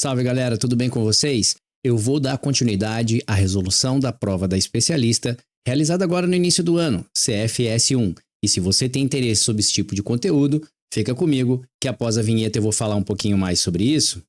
Salve galera, tudo bem com vocês? Eu vou dar continuidade à resolução da prova da especialista, realizada agora no início do ano, CFS1. E se você tem interesse sobre esse tipo de conteúdo, fica comigo que após a vinheta eu vou falar um pouquinho mais sobre isso.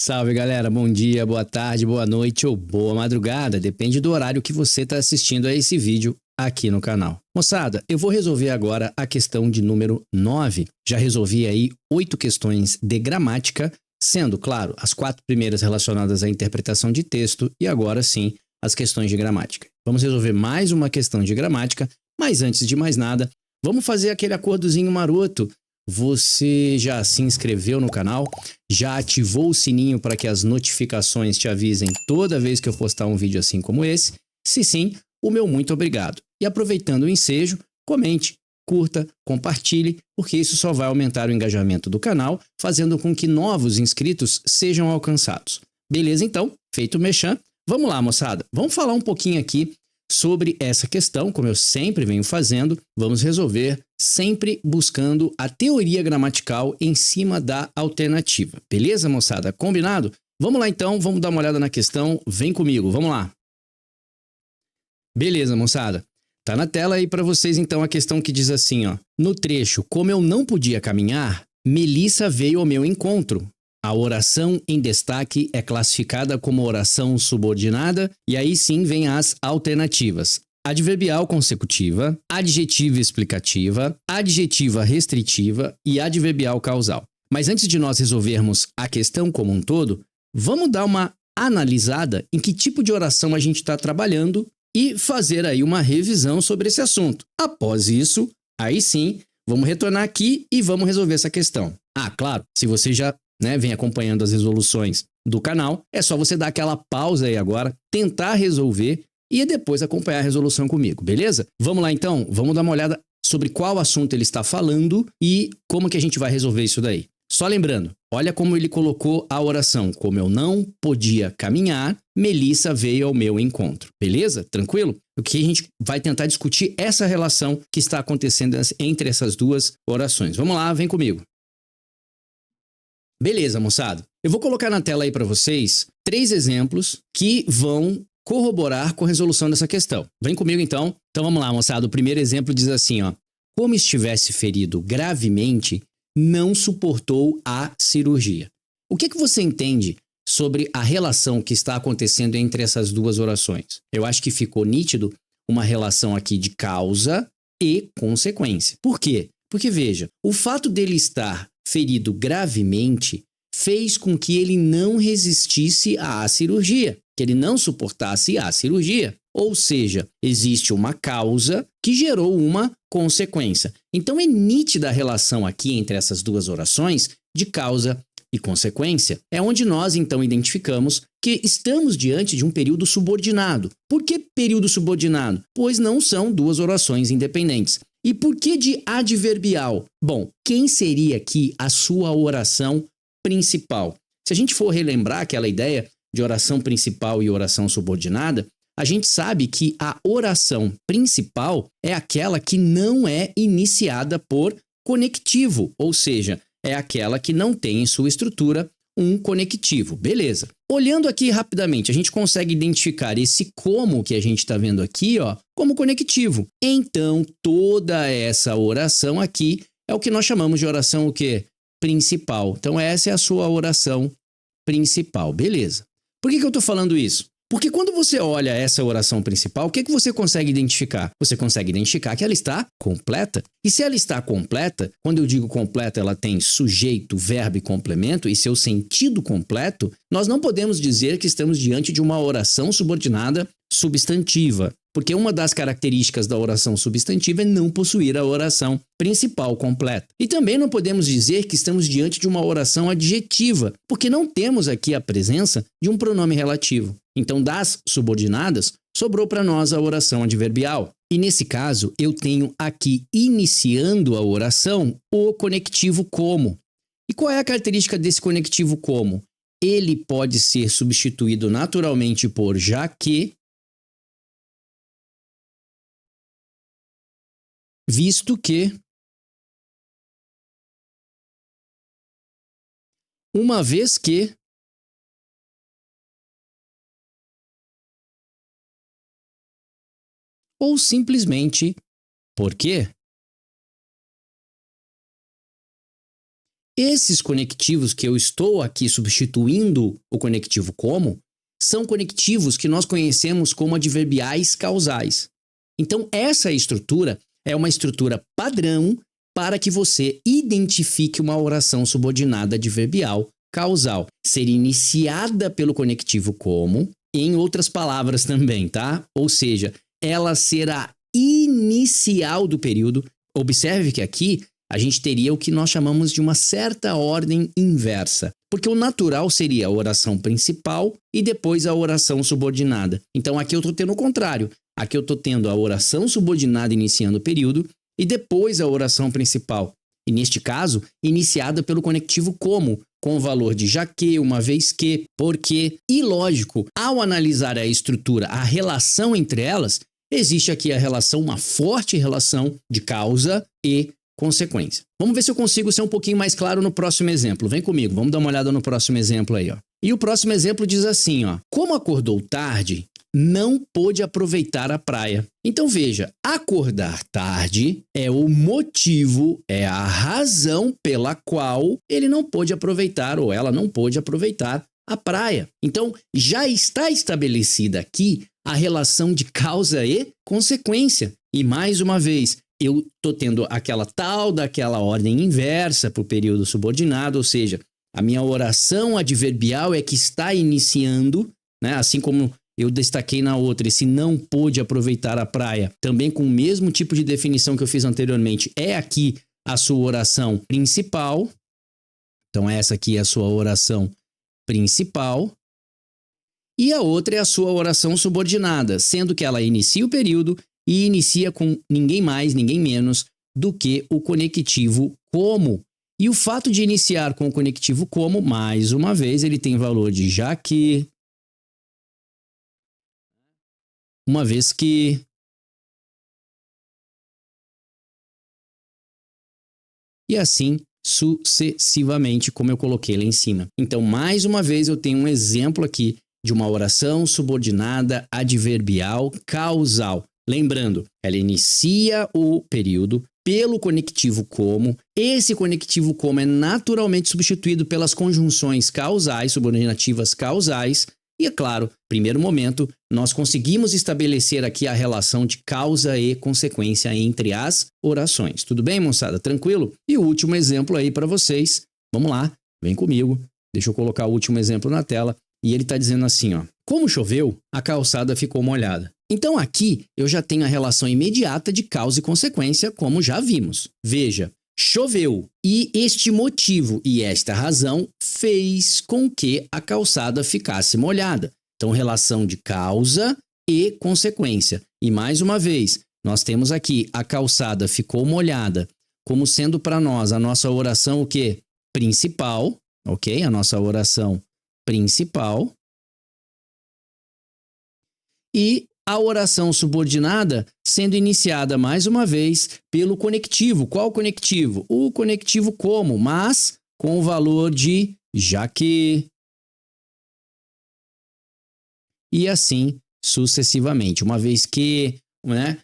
Salve galera, bom dia, boa tarde, boa noite ou boa madrugada, depende do horário que você está assistindo a esse vídeo aqui no canal. Moçada, eu vou resolver agora a questão de número 9. Já resolvi aí 8 questões de gramática, sendo, claro, as 4 primeiras relacionadas à interpretação de texto e agora sim as questões de gramática. Vamos resolver mais uma questão de gramática, mas antes de mais nada, vamos fazer aquele acordozinho maroto. Você já se inscreveu no canal? Já ativou o sininho para que as notificações te avisem toda vez que eu postar um vídeo assim como esse? Se sim, o meu muito obrigado. E aproveitando o ensejo, comente, curta, compartilhe, porque isso só vai aumentar o engajamento do canal, fazendo com que novos inscritos sejam alcançados. Beleza então? Feito o merchan. Vamos lá, moçada. Vamos falar um pouquinho aqui sobre essa questão, como eu sempre venho fazendo. Vamos resolver sempre buscando a teoria gramatical em cima da alternativa. Beleza, moçada? Combinado? Vamos lá então, vamos dar uma olhada na questão. Vem comigo, vamos lá. Beleza, moçada. Tá na tela aí para vocês então a questão que diz assim, ó. No trecho, como eu não podia caminhar, Melissa veio ao meu encontro. A oração em destaque é classificada como oração subordinada e aí sim vem as alternativas. Adverbial consecutiva, adjetiva explicativa, adjetiva restritiva e adverbial causal. Mas antes de nós resolvermos a questão como um todo, vamos dar uma analisada em que tipo de oração a gente está trabalhando e fazer aí uma revisão sobre esse assunto. Após isso, aí sim, vamos retornar aqui e vamos resolver essa questão. Ah, claro, se você já vem acompanhando as resoluções do canal, é só você dar aquela pausa aí agora, tentar resolver e depois acompanhar a resolução comigo, beleza? Vamos lá então, vamos dar uma olhada sobre qual assunto ele está falando e como que a gente vai resolver isso daí. Só lembrando, olha como ele colocou a oração. Como eu não podia caminhar, Melissa veio ao meu encontro. Beleza? Tranquilo? O que a gente vai tentar discutir essa relação que está acontecendo entre essas duas orações. Vamos lá, vem comigo. Beleza, moçada. Eu vou colocar na tela aí para vocês 3 exemplos que vão corroborar com a resolução dessa questão. Vem comigo então. Então vamos lá, moçada. O primeiro exemplo diz assim, ó. Como estivesse ferido gravemente, não suportou a cirurgia. O que você entende sobre a relação que está acontecendo entre essas duas orações? Eu acho que ficou nítido uma relação aqui de causa e consequência. Por quê? Porque veja, o fato dele estar ferido gravemente fez com que ele não resistisse à cirurgia, que ele não suportasse a cirurgia. Ou seja, existe uma causa que gerou uma consequência. Então é nítida a relação aqui entre essas duas orações de causa e consequência. É onde nós então identificamos que estamos diante de um período subordinado. Por que período subordinado? Pois não são duas orações independentes. E por que de adverbial? Bom, quem seria aqui a sua oração principal? Se a gente for relembrar aquela ideia de oração principal e oração subordinada, a gente sabe que a oração principal é aquela que não é iniciada por conectivo, ou seja, é aquela que não tem em sua estrutura um conectivo. Beleza. Olhando aqui rapidamente, a gente consegue identificar esse como que a gente está vendo aqui, ó, como conectivo. Então, toda essa oração aqui é o que nós chamamos de oração o quê? Principal. Então, essa é a sua oração principal. Beleza. Por que eu estou falando isso? Porque quando você olha essa oração principal, o que você consegue identificar? Você consegue identificar que ela está completa. E se ela está completa, quando eu digo completa, ela tem sujeito, verbo e complemento e seu sentido completo, nós não podemos dizer que estamos diante de uma oração subordinada substantiva. Porque uma das características da oração substantiva é não possuir a oração principal completa. E também não podemos dizer que estamos diante de uma oração adjetiva, porque não temos aqui a presença de um pronome relativo. Então, das subordinadas, sobrou para nós a oração adverbial. E nesse caso, eu tenho aqui, iniciando a oração, o conectivo como. E qual é a característica desse conectivo como? ele pode ser substituído naturalmente por já que, visto que, uma vez que, ou simplesmente porque. Esses conectivos que eu estou aqui substituindo o conectivo como, são conectivos que nós conhecemos como adverbiais causais. Então, essa estrutura é uma estrutura padrão para que você identifique uma oração subordinada adverbial causal. Ser iniciada pelo conectivo como, em outras palavras também, tá? Ou seja, ela será inicial do período. Observe que aqui a gente teria o que nós chamamos de uma certa ordem inversa. Porque o natural seria a oração principal e depois a oração subordinada. Então aqui eu estou tendo o contrário. Aqui eu estou tendo a oração subordinada iniciando o período e depois a oração principal. E neste caso, iniciada pelo conectivo como, com o valor de já que, uma vez que, porque. E lógico, ao analisar a estrutura, a relação entre elas, existe aqui a relação, uma forte relação de causa e consequência. Vamos ver se eu consigo ser um pouquinho mais claro no próximo exemplo. Vem comigo, vamos dar uma olhada no próximo exemplo aí, ó. E o próximo exemplo diz assim, ó: como acordou tarde, não pôde aproveitar a praia. Então veja, acordar tarde é o motivo, é a razão pela qual ele não pôde aproveitar ou ela não pôde aproveitar a praia. Então já está estabelecida aqui a relação de causa e consequência. E mais uma vez, eu estou tendo aquela tal daquela ordem inversa para o período subordinado, ou seja, a minha oração adverbial é que está iniciando, né? Assim como eu destaquei na outra, esse não pôde aproveitar a praia, também com o mesmo tipo de definição que eu fiz anteriormente, é aqui a sua oração principal. Então essa aqui é a sua oração principal. E a outra é a sua oração subordinada, sendo que ela inicia o período e inicia com ninguém mais, ninguém menos do que o conectivo como. E o fato de iniciar com o conectivo como, mais uma vez, ele tem valor de já que, uma vez que, e assim sucessivamente, como eu coloquei lá em cima. Então, mais uma vez, eu tenho um exemplo aqui de uma oração subordinada adverbial causal. Lembrando, ela inicia o período pelo conectivo como. Esse conectivo como é naturalmente substituído pelas conjunções causais, subordinativas causais. E, é claro, primeiro momento, nós conseguimos estabelecer aqui a relação de causa e consequência entre as orações. Tudo bem, moçada? Tranquilo? E o último exemplo aí para vocês. Vamos lá, vem comigo. Deixa eu colocar o último exemplo na tela. E ele está dizendo assim, ó: como choveu, a calçada ficou molhada. Então aqui eu já tenho a relação imediata de causa e consequência, como já vimos. Veja, choveu e este motivo e esta razão fez com que a calçada ficasse molhada. Então relação de causa e consequência. E mais uma vez, nós temos aqui a calçada ficou molhada, como sendo para nós a nossa oração o quê? Principal, ok? A nossa oração principal. E a oração subordinada sendo iniciada mais uma vez pelo conectivo. Qual conectivo? O conectivo como, mas com o valor de já que. E assim sucessivamente. Uma vez que, né,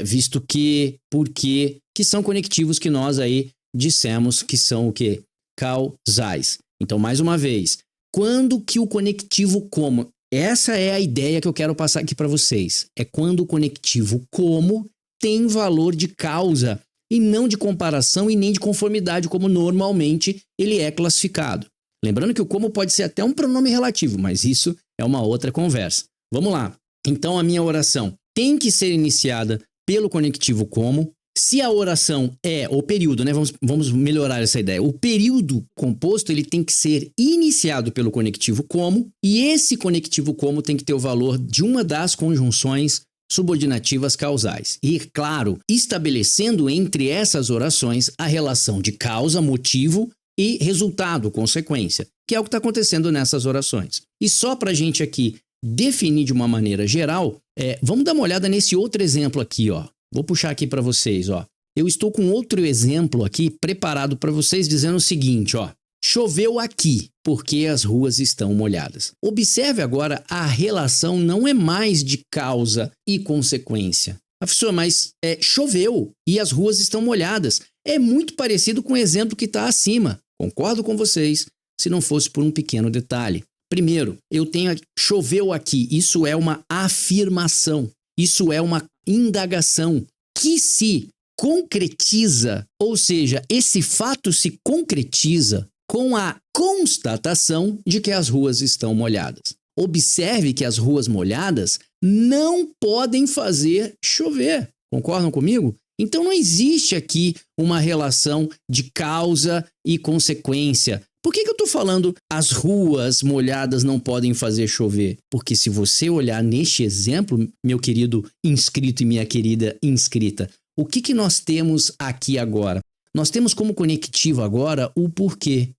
visto que, porque, que são conectivos que nós aí dissemos que são o quê? Causais. Então, mais uma vez, quando que o conectivo como. Essa é a ideia que eu quero passar aqui para vocês. É quando o conectivo como tem valor de causa e não de comparação e nem de conformidade, como normalmente ele é classificado. Lembrando que o como pode ser até um pronome relativo, mas isso é uma outra conversa. Vamos lá. Então a minha oração tem que ser iniciada pelo conectivo como. Se a oração é o período, né? Vamos melhorar essa ideia. O período composto ele tem que ser iniciado pelo conectivo como, e esse conectivo como tem que ter o valor de uma das conjunções subordinativas causais. E, claro, estabelecendo entre essas orações a relação de causa, motivo e resultado, consequência. que é o que está acontecendo nessas orações. E só para a gente aqui definir de uma maneira geral, vamos dar uma olhada nesse outro exemplo aqui, ó. Vou puxar aqui para vocês, ó. Eu estou com outro exemplo aqui preparado para vocês dizendo o seguinte, ó. Choveu aqui, porque as ruas estão molhadas. Observe agora, a relação não é mais de causa e consequência. Professor, mas choveu e as ruas estão molhadas. É muito parecido com o exemplo que está acima. Concordo com vocês, se não fosse por um pequeno detalhe. Primeiro, eu tenho choveu aqui. Isso é uma afirmação. Isso é uma indagação que se concretiza, ou seja, esse fato se concretiza com a constatação de que as ruas estão molhadas. Observe que as ruas molhadas não podem fazer chover. Concordam comigo? Então não existe aqui uma relação de causa e consequência. Por que eu estou falando as ruas molhadas não podem fazer chover? Porque se você olhar neste exemplo, meu querido inscrito e minha querida inscrita, o que nós temos aqui agora? Nós temos como conectivo agora o porquê.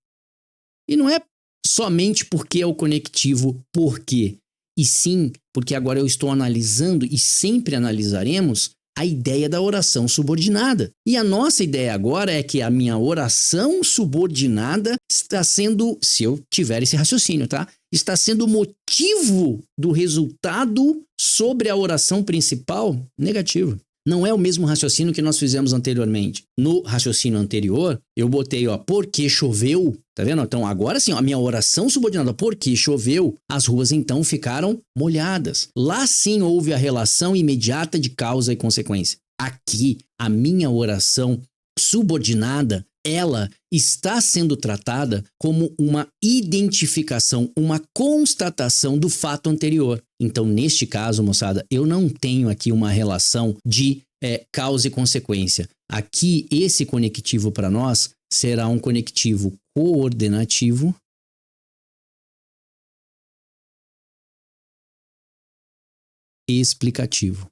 E não é somente porque é o conectivo porquê, e sim porque agora eu estou analisando e sempre analisaremos a ideia da oração subordinada. E a nossa ideia agora é que a minha oração subordinada está sendo, se eu tiver esse raciocínio, tá? Está sendo motivo do resultado sobre a oração principal negativo. Não é o mesmo raciocínio que nós fizemos anteriormente. No raciocínio anterior, eu botei, ó, porque choveu, tá vendo? Então agora sim, ó, a minha oração subordinada, porque choveu, as ruas então ficaram molhadas. Lá sim houve a relação imediata de causa e consequência. Aqui, a minha oração subordinada, ela está sendo tratada como uma identificação, uma constatação do fato anterior. Então, neste caso, moçada, eu não tenho aqui uma relação de causa e consequência. Aqui, esse conectivo para nós será um conectivo coordenativo e explicativo.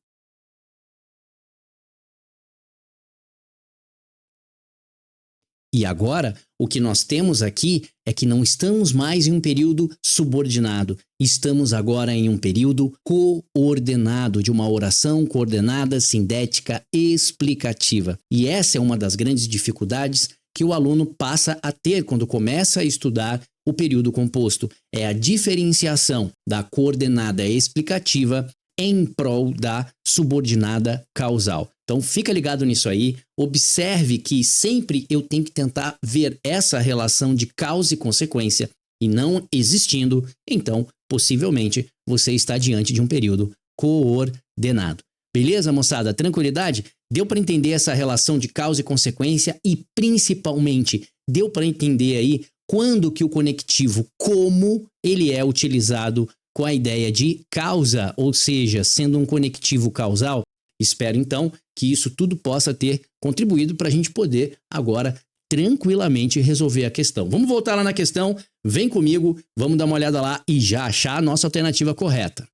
E agora, o que nós temos aqui é que não estamos mais em um período subordinado, estamos agora em um período coordenado, de uma oração coordenada, sindética, explicativa. E essa é uma das grandes dificuldades que o aluno passa a ter quando começa a estudar o período composto. É a diferenciação da coordenada explicativa em prol da subordinada causal. Então fica ligado nisso aí, observe que sempre eu tenho que tentar ver essa relação de causa e consequência, e não existindo, então possivelmente você está diante de um período coordenado. Beleza, moçada? Tranquilidade? Deu para entender essa relação de causa e consequência e principalmente deu para entender aí quando que o conectivo como ele é utilizado com a ideia de causa, ou seja, sendo um conectivo causal. Espero então que isso tudo possa ter contribuído para a gente poder agora tranquilamente resolver a questão. Vamos voltar lá na questão, vem comigo, vamos dar uma olhada lá e já achar a nossa alternativa correta.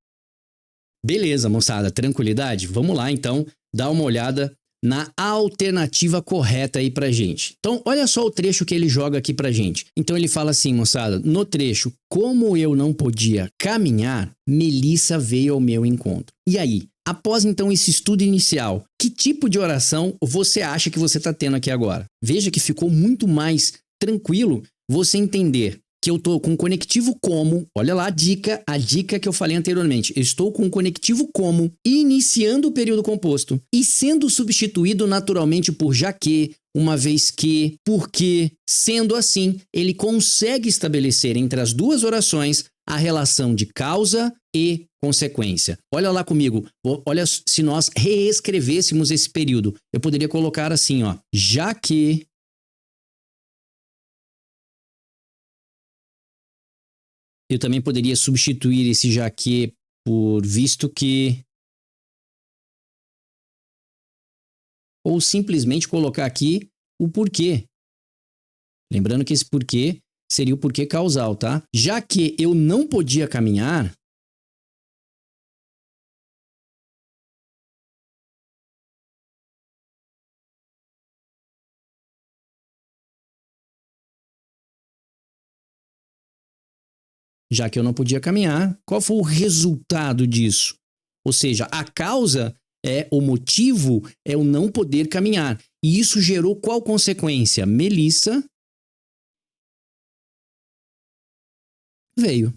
Beleza, moçada, tranquilidade? Vamos lá então dar uma olhada na alternativa correta aí pra gente. Então, olha só o trecho que ele joga aqui pra gente. Então ele fala assim, moçada, no trecho, como eu não podia caminhar, Melissa veio ao meu encontro. E aí, após então esse estudo inicial, que tipo de oração você acha que você está tendo aqui agora? Veja que ficou muito mais tranquilo você entender que eu estou com um conectivo como, olha lá a dica que eu falei anteriormente, eu estou com um conectivo como, iniciando o período composto e sendo substituído naturalmente por já que, uma vez que, porque, sendo assim, ele consegue estabelecer entre as duas orações a relação de causa e consequência. Olha lá comigo, olha se nós reescrevêssemos esse período, eu poderia colocar assim, ó, já que eu também poderia substituir esse já que por visto que, ou simplesmente colocar aqui o porquê. Lembrando que esse porquê seria o porquê causal, tá? Já que eu não podia caminhar, já que eu não podia caminhar, qual foi o resultado disso? Ou seja, a causa o motivo é o não poder caminhar. E isso gerou qual consequência? Melissa veio.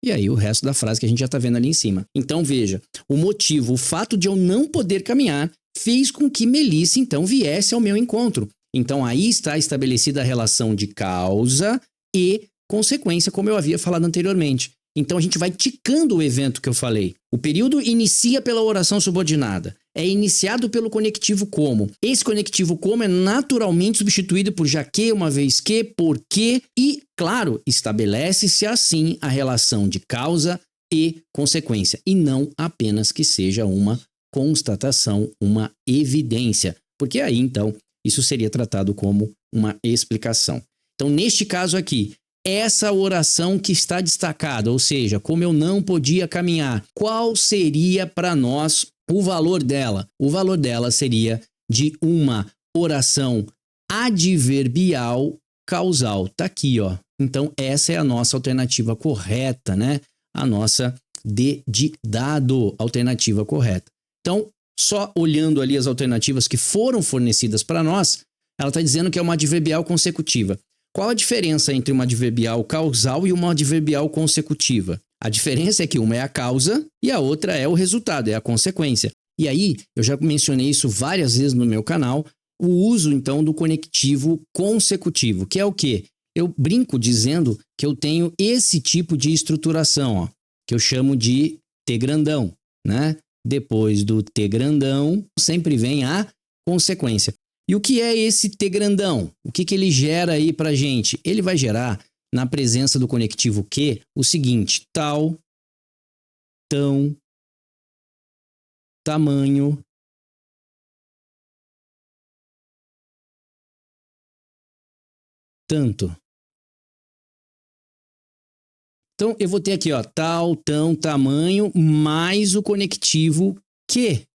E aí o resto da frase que a gente já está vendo ali em cima. Então veja, o motivo, o fato de eu não poder caminhar fez com que Melissa então viesse ao meu encontro. Então aí está estabelecida a relação de causa e consequência, como eu havia falado anteriormente. Então a gente vai ticando o evento que eu falei. O período inicia pela oração subordinada. É iniciado pelo conectivo como. Esse conectivo como é naturalmente substituído por já que, uma vez que, porque e, claro, estabelece-se assim a relação de causa e consequência. E não apenas que seja uma constatação, uma evidência. Porque aí, então, isso seria tratado como uma explicação. Então, neste caso aqui, essa oração que está destacada, ou seja, como eu não podia caminhar, qual seria para nós o valor dela? O valor dela seria de uma oração adverbial causal. Tá aqui, ó. Então, essa é a nossa alternativa correta, né? A nossa D de dado, alternativa correta. Então, só olhando ali as alternativas que foram fornecidas para nós, ela está dizendo que é uma adverbial consecutiva. Qual a diferença entre uma adverbial causal e uma adverbial consecutiva? A diferença é que uma é a causa e a outra é o resultado, é a consequência. E aí, eu já mencionei isso várias vezes no meu canal, o uso, então, do conectivo consecutivo, que é o quê? Eu brinco dizendo que eu tenho esse tipo de estruturação, ó, que eu chamo de T grandão, né? Depois do T grandão, sempre vem a consequência. E o que é esse T grandão? O que ele gera aí pra gente? Ele vai gerar, na presença do conectivo que, o seguinte: tal, tão, tamanho, tanto. Então, eu vou ter aqui, ó, tal, tão, tamanho, mais o conectivo que.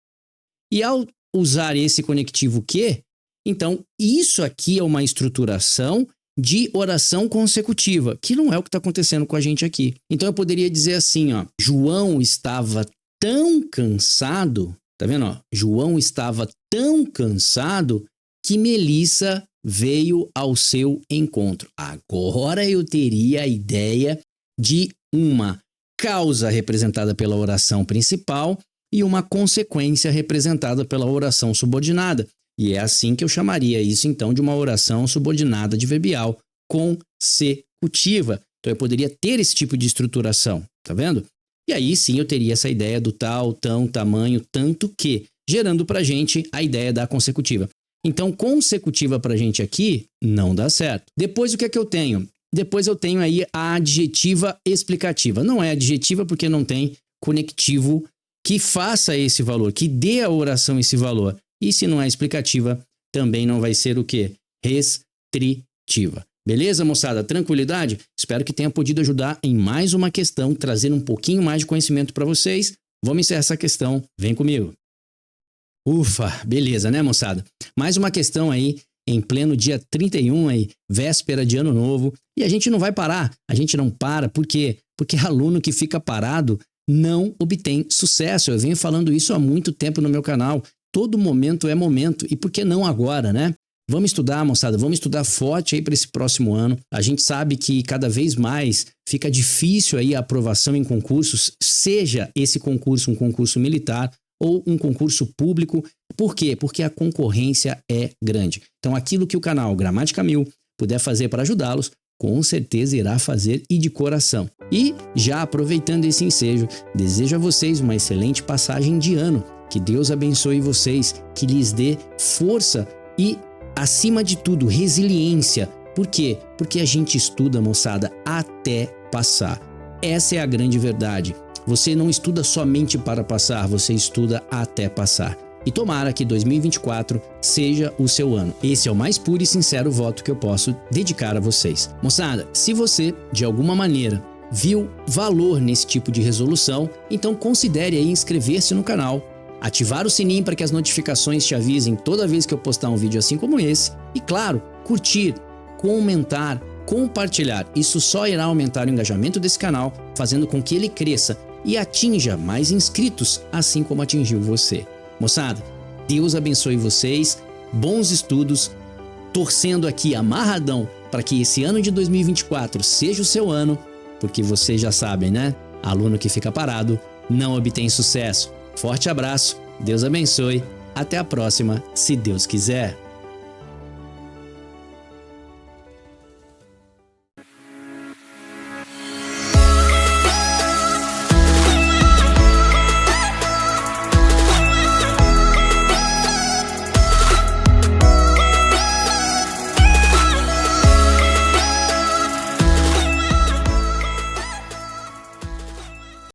E ao usar esse conectivo que, então, isso aqui é uma estruturação de oração consecutiva, que não é o que está acontecendo com a gente aqui. Então, eu poderia dizer assim, ó, João estava tão cansado, tá vendo? Ó? João estava tão cansado que Melissa veio ao seu encontro. Agora eu teria a ideia de uma causa representada pela oração principal e uma consequência representada pela oração subordinada. E é assim que eu chamaria isso, então, de uma oração subordinada adverbial consecutiva. Então, eu poderia ter esse tipo de estruturação, tá vendo? E aí, sim, eu teria essa ideia do tal, tão, tamanho, tanto que, gerando pra gente a ideia da consecutiva. Então, consecutiva pra gente aqui não dá certo. Depois, o que é que eu tenho? Depois eu tenho aí a adjetiva explicativa. Não é adjetiva porque não tem conectivo que faça esse valor, que dê à oração esse valor. E se não é explicativa, também não vai ser o quê? Restritiva. Beleza, moçada? Tranquilidade? Espero que tenha podido ajudar em mais uma questão, trazer um pouquinho mais de conhecimento para vocês. Vamos encerrar essa questão. Vem comigo. Ufa, beleza, né, moçada? Mais uma questão aí, em pleno dia 31, aí, véspera de ano novo. E a gente não vai parar. A gente não para. Por quê? Porque aluno que fica parado não obtém sucesso. Eu venho falando isso há muito tempo no meu canal. Todo momento é momento. E por que não agora, né? Vamos estudar, moçada. Vamos estudar forte aí para esse próximo ano. A gente sabe que cada vez mais fica difícil aí a aprovação em concursos, seja esse concurso um concurso militar ou um concurso público. Por quê? Porque a concorrência é grande. Então, aquilo que o canal Gramática 1000 puder fazer para ajudá-los, com certeza irá fazer e de coração. E, já aproveitando esse ensejo, desejo a vocês uma excelente passagem de ano. Que Deus abençoe vocês, que lhes dê força e, acima de tudo, resiliência. Por quê? Porque a gente estuda, moçada, até passar. Essa é a grande verdade. Você não estuda somente para passar, você estuda até passar. E tomara que 2024 seja o seu ano. Esse é o mais puro e sincero voto que eu posso dedicar a vocês. Moçada, se você, de alguma maneira, viu valor nesse tipo de resolução, então considere aí inscrever-se no canal, ativar o sininho para que as notificações te avisem toda vez que eu postar um vídeo assim como esse e, claro, curtir, comentar, compartilhar. Isso só irá aumentar o engajamento desse canal, fazendo com que ele cresça e atinja mais inscritos, assim como atingiu você. Moçada, Deus abençoe vocês, bons estudos, torcendo aqui amarradão para que esse ano de 2024 seja o seu ano, porque vocês já sabem, né? Aluno que fica parado não obtém sucesso. Forte abraço, Deus abençoe, até a próxima, se Deus quiser.